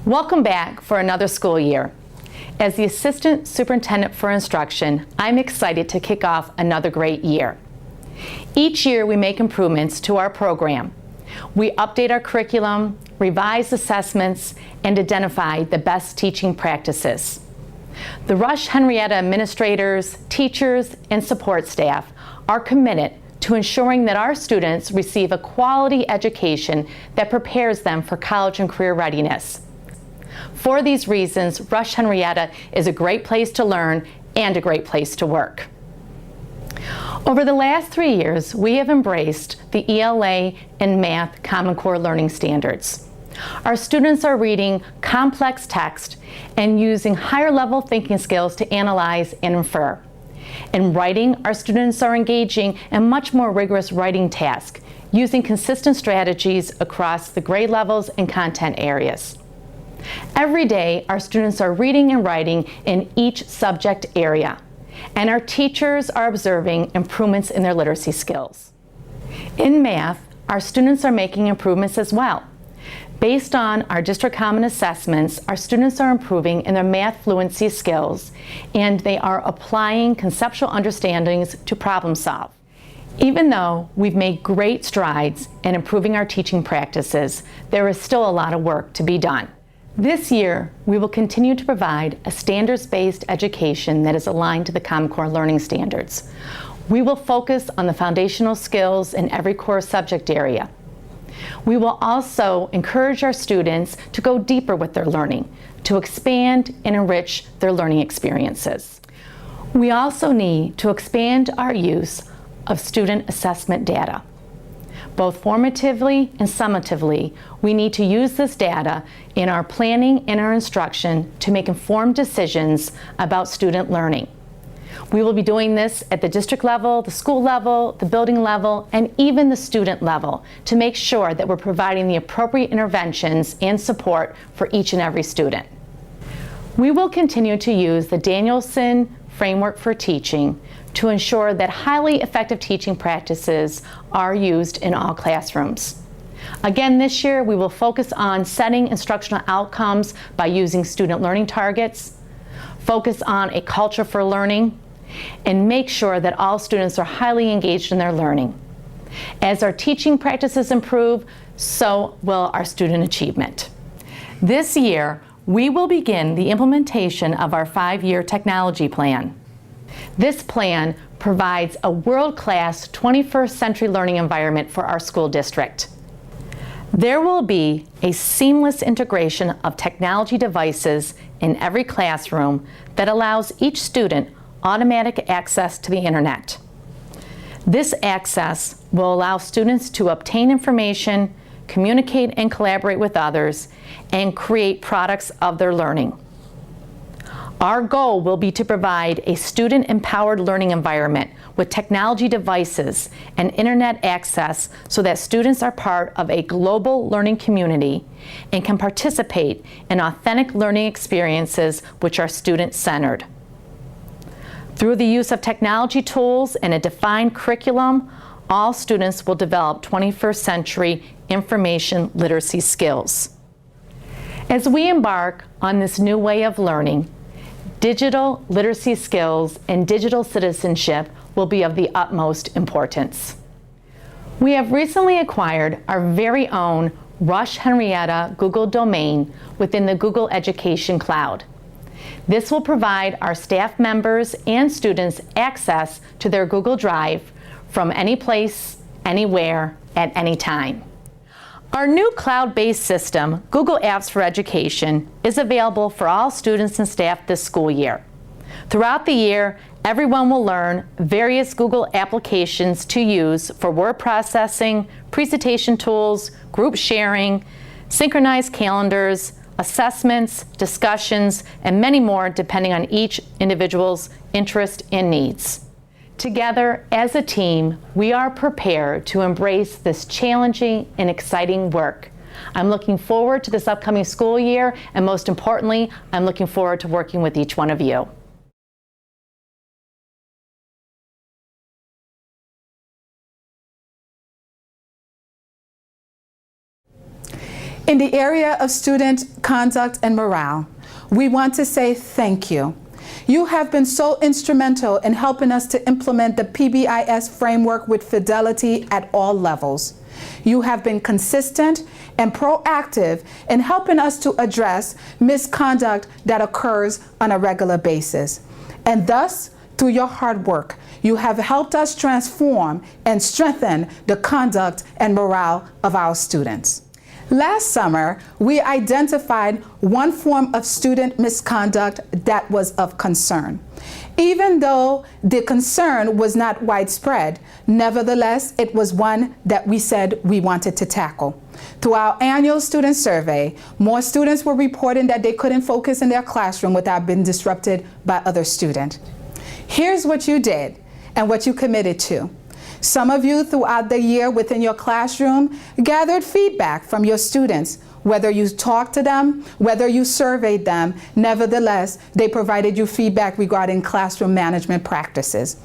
Welcome back for another school year. As the Assistant Superintendent for Instruction, I'm excited to kick off another great year. Each year we make improvements to our program. We update our curriculum, revise assessments, and identify the best teaching practices. The Rush-Henrietta administrators, teachers, and support staff are committed to ensuring that our students receive a quality education that prepares them for college and career readiness. For these reasons, Rush-Henrietta is a great place to learn and a great place to work. Over the last 3 years, we have embraced the ELA and Math Common Core learning standards. Our students are reading complex text and using higher level thinking skills to analyze and infer. In writing, our students are engaging in much more rigorous writing tasks, using consistent strategies across the grade levels and content areas. Every day, our students are reading and writing in each subject area, and our teachers are observing improvements in their literacy skills. In math, our students are making improvements as well. Based on our district common assessments, our students are improving in their math fluency skills, and they are applying conceptual understandings to problem solve. Even though we've made great strides in improving our teaching practices, there is still a lot of work to be done. This year, we will continue to provide a standards-based education that is aligned to the Common Core learning standards. We will focus on the foundational skills in every core subject area. We will also encourage our students to go deeper with their learning, to expand and enrich their learning experiences. We also need to expand our use of student assessment data. Both formatively and summatively, we need to use this data in our planning and our instruction to make informed decisions about student learning. We will be doing this at the district level, the school level, the building level, and even the student level to make sure that we're providing the appropriate interventions and support for each and every student. We will continue to use the Danielson framework for teaching to ensure that highly effective teaching practices are used in all classrooms. Again, this year we will focus on setting instructional outcomes by using student learning targets, focus on a culture for learning, and make sure that all students are highly engaged in their learning. As our teaching practices improve, so will our student achievement. This year, we will begin the implementation of our 5-year technology plan. This plan provides a world-class 21st century learning environment for our school district. There will be a seamless integration of technology devices in every classroom that allows each student automatic access to the internet. This access will allow students to obtain information, communicate and collaborate with others, and create products of their learning. Our goal will be to provide a student-empowered learning environment with technology devices and internet access so that students are part of a global learning community and can participate in authentic learning experiences which are student-centered. Through the use of technology tools and a defined curriculum, all students will develop 21st century information literacy skills. As we embark on this new way of learning, digital literacy skills and digital citizenship will be of the utmost importance. We have recently acquired our very own Rush-Henrietta Google domain within the Google Education Cloud. This will provide our staff members and students access to their Google Drive from any place, anywhere, at any time. Our new cloud-based system, Google Apps for Education, is available for all students and staff this school year. Throughout the year, everyone will learn various Google applications to use for word processing, presentation tools, group sharing, synchronized calendars, assessments, discussions, and many more depending on each individual's interest and needs. Together, as a team, we are prepared to embrace this challenging and exciting work. I'm looking forward to this upcoming school year, and most importantly, I'm looking forward to working with each one of you. In the area of student conduct and morale, we want to say thank you. You have been so instrumental in helping us to implement the PBIS framework with fidelity at all levels. You have been consistent and proactive in helping us to address misconduct that occurs on a regular basis. And thus, through your hard work, you have helped us transform and strengthen the conduct and morale of our students. Last summer, we identified one form of student misconduct that was of concern. Even though the concern was not widespread, nevertheless, it was one that we said we wanted to tackle. Through our annual student survey, more students were reporting that they couldn't focus in their classroom without being disrupted by other students. Here's what you did and what you committed to. Some of you throughout the year within your classroom gathered feedback from your students. Whether you talked to them, whether you surveyed them, nevertheless, they provided you feedback regarding classroom management practices.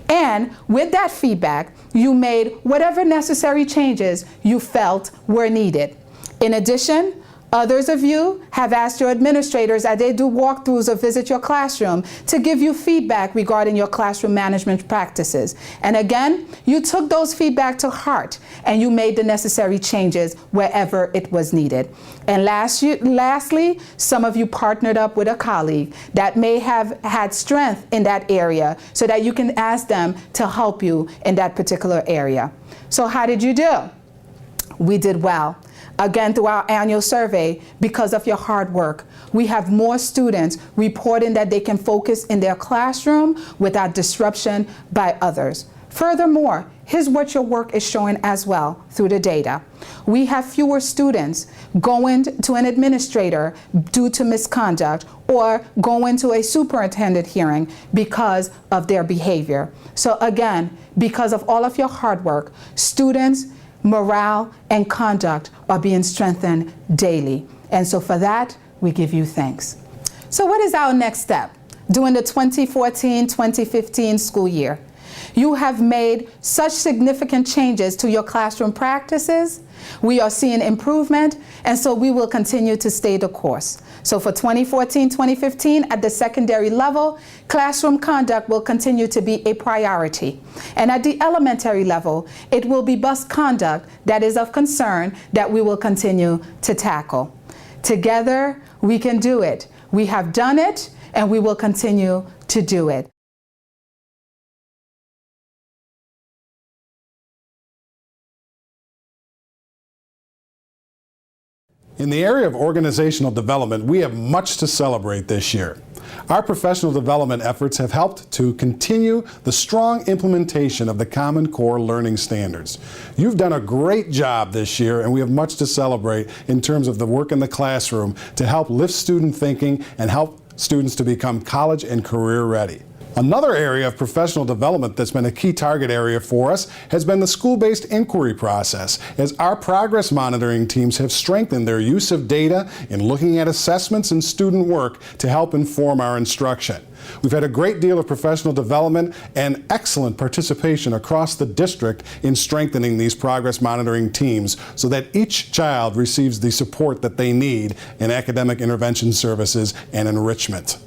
And with that feedback, you made whatever necessary changes you felt were needed. In addition, others of you have asked your administrators as they do walkthroughs or visit your classroom to give you feedback regarding your classroom management practices. And again, you took those feedback to heart and you made the necessary changes wherever it was needed. And lastly, some of you partnered up with a colleague that may have had strength in that area so that you can ask them to help you in that particular area. So how did you do? We did well. Again, through our annual survey, because of your hard work, we have more students reporting that they can focus in their classroom without disruption by others. Furthermore, here's what your work is showing as well through the data. We have fewer students going to an administrator due to misconduct or going to a superintendent hearing because of their behavior. So again, because of all of your hard work, students, morale, and conduct are being strengthened daily. And so for that, we give you thanks. So what is our next step during the 2014-2015 school year? You have made such significant changes to your classroom practices. We are seeing improvement, and so we will continue to stay the course. So for 2014-2015 at the secondary level, classroom conduct will continue to be a priority. And at the elementary level, it will be bus conduct that is of concern that we will continue to tackle. Together, we can do it. We have done it, and we will continue to do it. In the area of organizational development, we have much to celebrate this year. Our professional development efforts have helped to continue the strong implementation of the Common Core learning standards. You've done a great job this year, and we have much to celebrate in terms of the work in the classroom to help lift student thinking and help students to become college and career ready. Another area of professional development that's been a key target area for us has been the school-based inquiry process, as our progress monitoring teams have strengthened their use of data in looking at assessments and student work to help inform our instruction. We've had a great deal of professional development and excellent participation across the district in strengthening these progress monitoring teams so that each child receives the support that they need in academic intervention services and enrichment.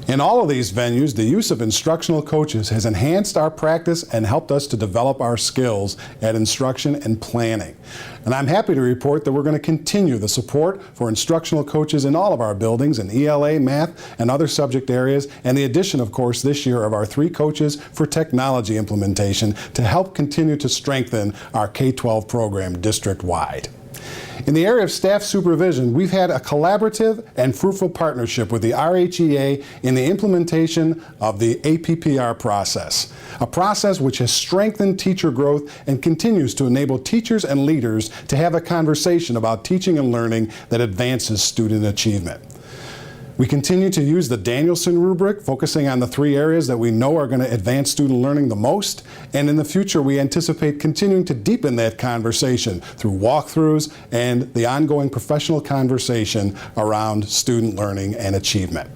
In all of these venues, the use of instructional coaches has enhanced our practice and helped us to develop our skills at instruction and planning. And I'm happy to report that we're going to continue the support for instructional coaches in all of our buildings in ELA, math, and other subject areas, and the addition, of course, this year of our 3 coaches for technology implementation to help continue to strengthen our K-12 program district-wide. In the area of staff supervision, we've had a collaborative and fruitful partnership with the RHEA in the implementation of the APPR process, a process which has strengthened teacher growth and continues to enable teachers and leaders to have a conversation about teaching and learning that advances student achievement. We continue to use the Danielson rubric, focusing on the 3 areas that we know are going to advance student learning the most, and in the future we anticipate continuing to deepen that conversation through walkthroughs and the ongoing professional conversation around student learning and achievement.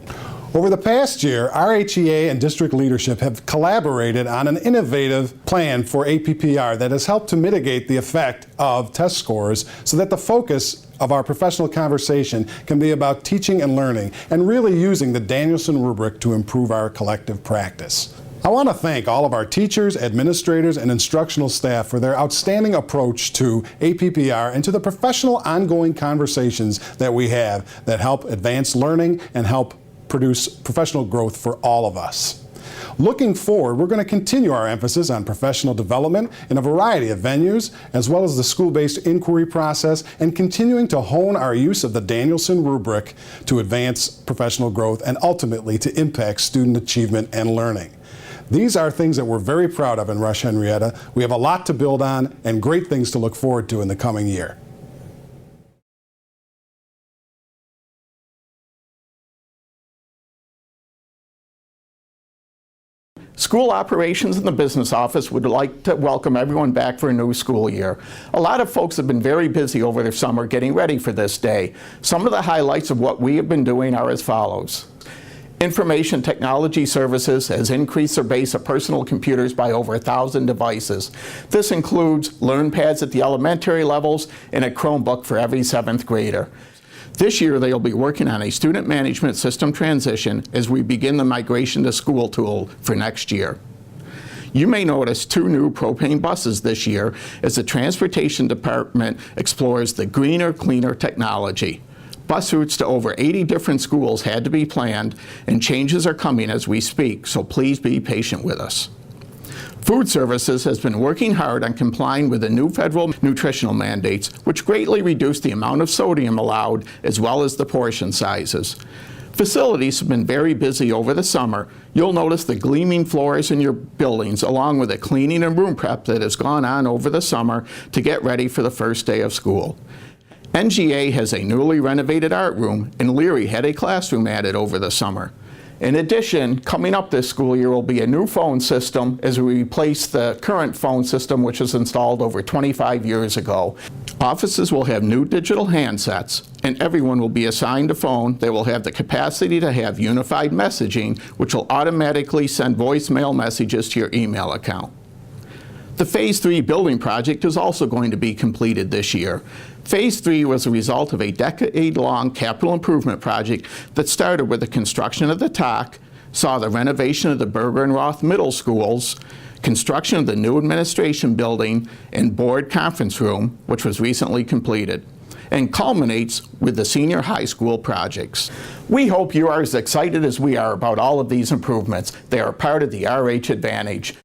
Over the past year, RHEA and district leadership have collaborated on an innovative plan for APPR that has helped to mitigate the effect of test scores so that the focus of our professional conversation can be about teaching and learning and really using the Danielson rubric to improve our collective practice. I want to thank all of our teachers, administrators, and instructional staff for their outstanding approach to APPR and to the professional ongoing conversations that we have that help advance learning and help produce professional growth for all of us. Looking forward, we're going to continue our emphasis on professional development in a variety of venues, as well as the school-based inquiry process, and continuing to hone our use of the Danielson rubric to advance professional growth and ultimately to impact student achievement and learning. These are things that we're very proud of in Rush-Henrietta. We have a lot to build on and great things to look forward to in the coming year. School operations and the business office would like to welcome everyone back for a new school year. A lot of folks have been very busy over their summer getting ready for this day. Some of the highlights of what we have been doing are as follows. Information Technology Services has increased their base of personal computers by over 1,000 devices. This includes LearnPads at the elementary levels and a Chromebook for every 7th grader. This year, they'll be working on a student management system transition as we begin the migration to School Tool for next year. You may notice 2 new propane buses this year as the Transportation Department explores the greener, cleaner technology. Bus routes to over 80 different schools had to be planned, and changes are coming as we speak, so please be patient with us. Food Services has been working hard on complying with the new federal nutritional mandates, which greatly reduce the amount of sodium allowed as well as the portion sizes. Facilities have been very busy over the summer. You'll notice the gleaming floors in your buildings along with the cleaning and room prep that has gone on over the summer to get ready for the first day of school. NGA has a newly renovated art room, and Leary had a classroom added over the summer. In addition, coming up this school year will be a new phone system as we replace the current phone system which was installed over 25 years ago. Offices will have new digital handsets, and everyone will be assigned a phone that will have the capacity to have unified messaging, which will automatically send voicemail messages to your email account. The Phase 3 building project is also going to be completed this year. Phase 3 was a result of a decade-long capital improvement project that started with the construction of the TOC, saw the renovation of the Berger and Roth middle schools, construction of the new administration building and board conference room, which was recently completed, and culminates with the senior high school projects. We hope you are as excited as we are about all of these improvements. They are part of the RH Advantage.